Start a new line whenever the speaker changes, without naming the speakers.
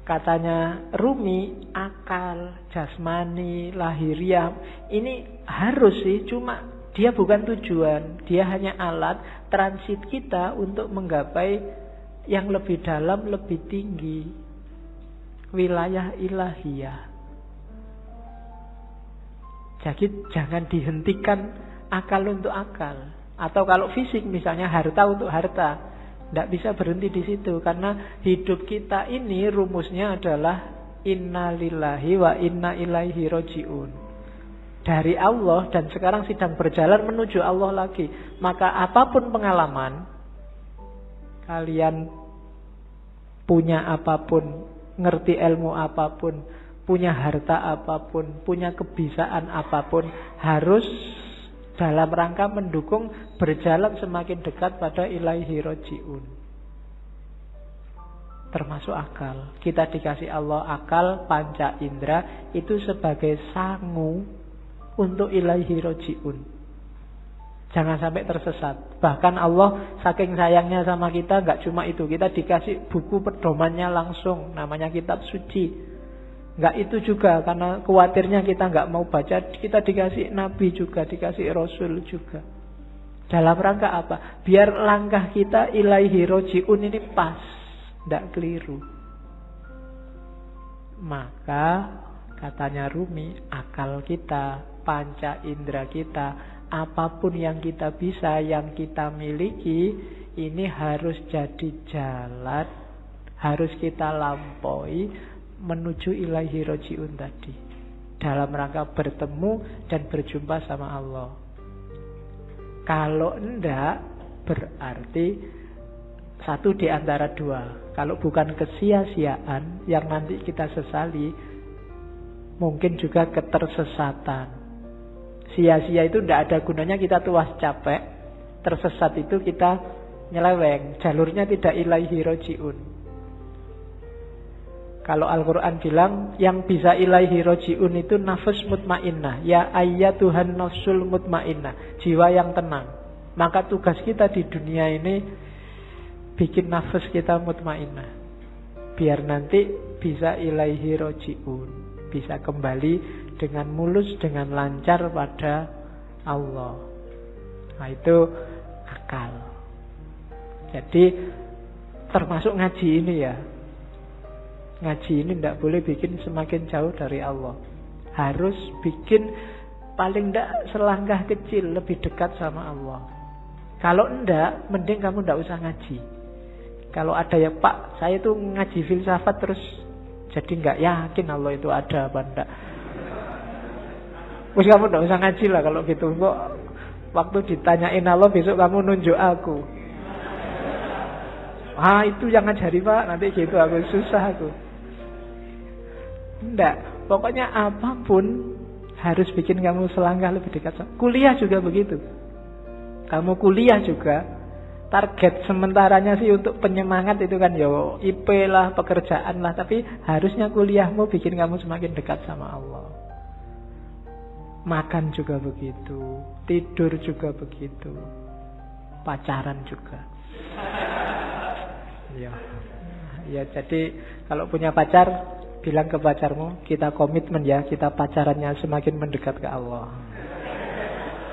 katanya Rumi, akal, jasmani, lahiriah ini harus sih, cuma dia bukan tujuan. Dia hanya alat transit kita untuk menggapai yang lebih dalam, lebih tinggi, wilayah ilahiyah. Jadi jangan dihentikan akal untuk akal. Atau kalau fisik misalnya harta untuk harta, tidak bisa berhenti di situ, karena hidup kita ini rumusnya adalah inna lillahi wa inna ilaihi roji'un. Dari Allah dan sekarang sedang berjalan menuju Allah lagi. Maka apapun pengalaman, kalian punya apapun, ngerti ilmu apapun, punya harta apapun, punya kebisaan apapun, harus dalam rangka mendukung berjalan semakin dekat pada ilaihi roji'un. Termasuk akal. Kita dikasih Allah akal, panca indera, itu sebagai sangu untuk ilaihi roji'un. Jangan sampai tersesat. Bahkan Allah saking sayangnya sama kita, gak cuma itu, kita dikasih buku pedomannya langsung, namanya kitab suci. Enggak itu juga, karena khawatirnya kita enggak mau baca, kita dikasih nabi juga, dikasih rasul juga. Dalam rangka apa? Biar langkah kita ilaihi roji'un ini pas, enggak keliru. Maka katanya Rumi, akal kita, panca indera kita, apapun yang kita bisa, yang kita miliki, ini harus jadi jalan, harus kita lampaui menuju ilaihi roji'un tadi, dalam rangka bertemu dan berjumpa sama Allah. Kalau enggak, berarti satu di antara dua. Kalau bukan kesia-siaan yang nanti kita sesali, mungkin juga ketersesatan. Sia-sia itu enggak ada gunanya, kita tuas capek. Tersesat itu kita nyeleweng, jalurnya tidak ilaihi roji'un. Kalau Al-Quran bilang yang bisa ilaihi roji'un itu nafs mutmainnah. Ya ayyatuhan nafsul mutmainnah, jiwa yang tenang. Maka tugas kita di dunia ini bikin nafs kita mutmainnah, biar nanti bisa ilaihi roji'un, bisa kembali dengan mulus, dengan lancar pada Allah. Nah itu akal. Jadi termasuk ngaji ini ya. Ngaji ini tidak boleh bikin semakin jauh dari Allah. Harus bikin paling tidak selangkah kecil lebih dekat sama Allah. Kalau enggak, mending kamu tidak usah ngaji. Kalau ada ya Pak, saya itu ngaji filsafat terus jadi nggak yakin Allah itu ada apa enggak. Terus kamu tidak usah ngaji lah kalau gitu. Kok waktu ditanyain Allah besok kamu nunjuk aku. Itu yang ngajari Pak, nanti gitu aku susah aku. Enggak, pokoknya apapun harus bikin kamu selangkah lebih dekat. Kuliah juga begitu. Kamu kuliah juga, target sementaranya sih untuk penyemangat itu kan yo IP lah, pekerjaan lah, tapi harusnya kuliahmu bikin kamu semakin dekat sama Allah. Makan juga begitu, tidur juga begitu, pacaran juga. Ya, jadi kalau punya pacar, bilang ke pacarmu, kita komitmen ya, kita pacarannya semakin mendekat ke Allah.